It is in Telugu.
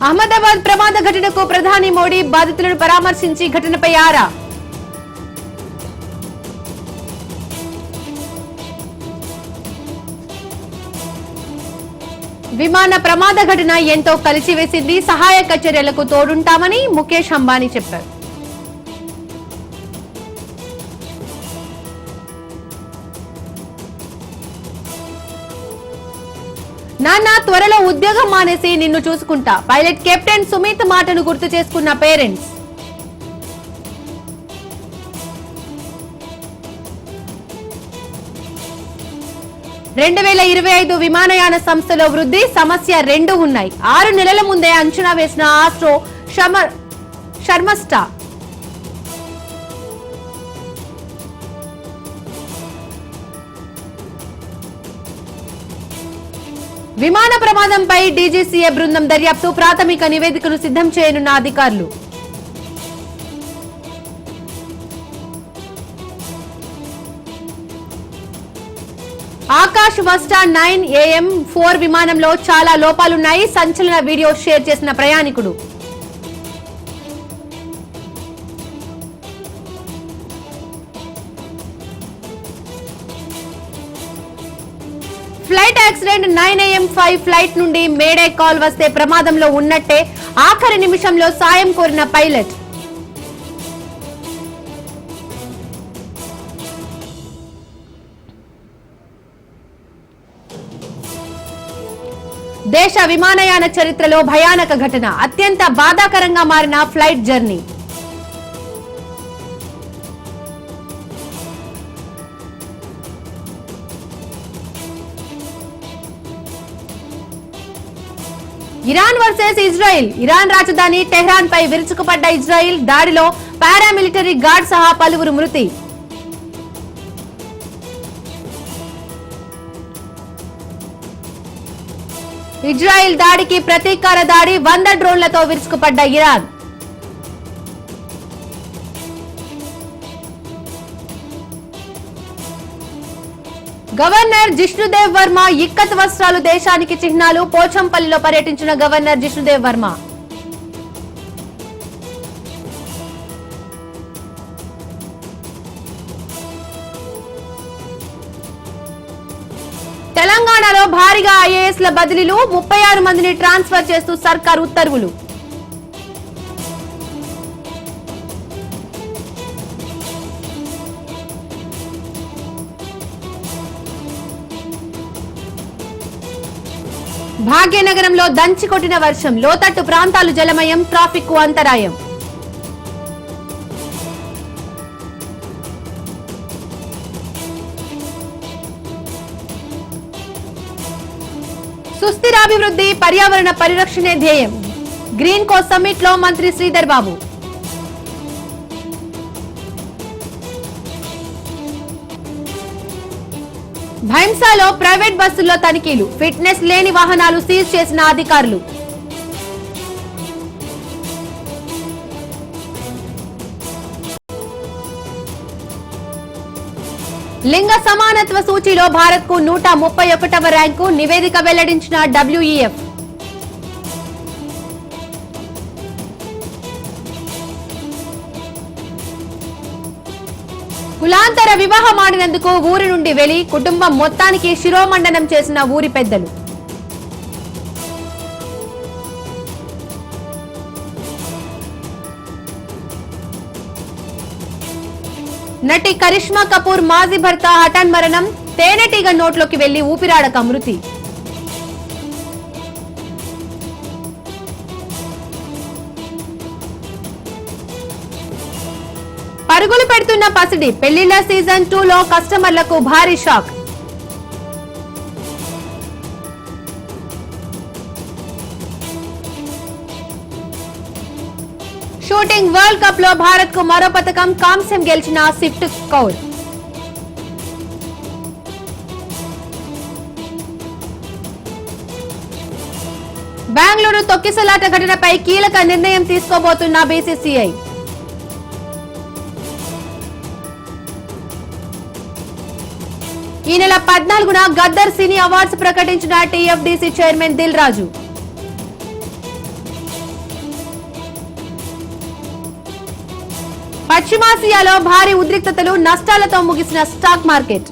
అహ్మదాబాద్ ప్రమాద ఘటనకు ప్రధాని మోడీ బాధితులను పరామర్శించి ఘటనపై ఆరా. విమాన ప్రమాద ఘటన ఎంతో కలిసివేసింది. సహాయక చర్యలకు తోడుంటామని ముఖేష్ అంబానీ చెప్పారు. నాన్న త్వరలో ఉద్యోగం మానేసి నిన్ను చూసుకుంటా. పైలట్ కెప్టెన్ సుమిత్ మాటను గుర్తు చేసుకున్న పేరెంట్స్. రెండు 2025 విమానయాన సంస్థలో వృద్ధి సమస్య 2 ఉన్నాయి. 6 నెలల ముందే అంచనా వేసిన ఆస్ట్రో శర్మస్టా. విమాన ప్రమాదంపై డీజీసీఏ బృందం దర్యాప్తు ప్రాథమిక నివేదికను సిద్ధం చేయనున్న అధికారులు. ఆకాశ్ వస్టా 9 AM 4 విమానంలో చాలా లోపాలున్నాయి. సంచలన వీడియో షేర్ చేసిన ప్రయాణికుడు. ఫ్లైట్ యాక్సిడెంట్ 9 AM 5 ఫ్లైట్ నుండి మేడే కాల్ వస్తే ప్రమాదంలో ఉన్నట్టే. ఆఖరి నిమిషంలో సాయం కోరిన పైలట్. దేశ విమానయాన చరిత్రలో భయానక ఘటన. అత్యంత బాధాకరంగా మారిన flight journey. Iran versus Israel. Iran రాజధాని టెహ్రాన్ పై విరుచుకుపడ్డ ఇజ్రాయిల్ దాడిలో పారామిలిటరీ గార్డ్ సహా పలువురు మృతి. ఇజ్రాయిల్ దాడికి ప్రతీకార దాడి. 100 డ్రోన్లతో విరుచుకుపడ్డ ఇరాన్. గవర్నర్ జిష్ణుదేవ్ వర్మ ఇక్కత్ వస్త్రాలు దేశానికి చిహ్నాలు. పోచంపల్లిలో పర్యటించిన గవర్నర్ జిష్ణుదేవ్ వర్మ. తెలంగాణలో భారీగా ఐఏఎస్ల బదిలీలు. 36 మందిని ట్రాన్స్ఫర్ చేస్తూ సర్కార్ ఉత్తర్వులు. భాగ్యనగరంలో దంచి కొట్టిన వర్షం. లోతట్టు ప్రాంతాలు జలమయం. ట్రాఫిక్ కు అంతరాయం. సుస్థిరాభివృద్ధి పర్యావరణ పరిరక్షణే ధ్యేయం. గ్రీన్ కో సమ్మిట్ లో మంత్రి శ్రీధర్ బాబు. భైంసాలో ప్రైవేట్ బస్సుల్లో తనిఖీలు. ఫిట్నెస్ లేని వాహనాలు సీజ్ చేసిన అధికారులు. లింగ సమానత్వ సూచీలో భారత్ కు 131వ ర్యాంకు. నివేదిక వెల్లడించిన WEF. కులాంతర వివాహం ఆడినందుకు ఊరి నుండి వెళ్లి కుటుంబం మొత్తానికి శిరోమండనం చేసిన ఊరి పెద్దలు. నటి కరిష్మా కపూర్ మాజీ భర్త హఠాన్ మరణం. తేనెటీగ నోట్లోకి వెళ్లి ఊపిరాడక మృతి. పరుగులు పెడుతున్న పసిడి. పెళ్లిళ్ల సీజన్ 2 లో కస్టమర్లకు భారీ షాక్. షూటింగ్ వరల్డ్ కప్ లో భారత్ కు మరో పతకం. కాంస్యం గెలిచిన సిఫ్ట్ కౌర్. బెంగళూరు తొక్కిసలాట ఘటనపై కీలక నిర్ణయం తీసుకోబోతున్న బీసీసీఐ. ఈ నెల 14న గద్దర్ సినీ అవార్డ్స్ ప్రకటించిన టీఎఫ్డీసీ చైర్మన్ దిల్ రాజు. పశ్చిమాసియాలో భారీ ఉద్రిక్తతలు, నష్టాలతో ముగిసిన స్టాక్ మార్కెట్.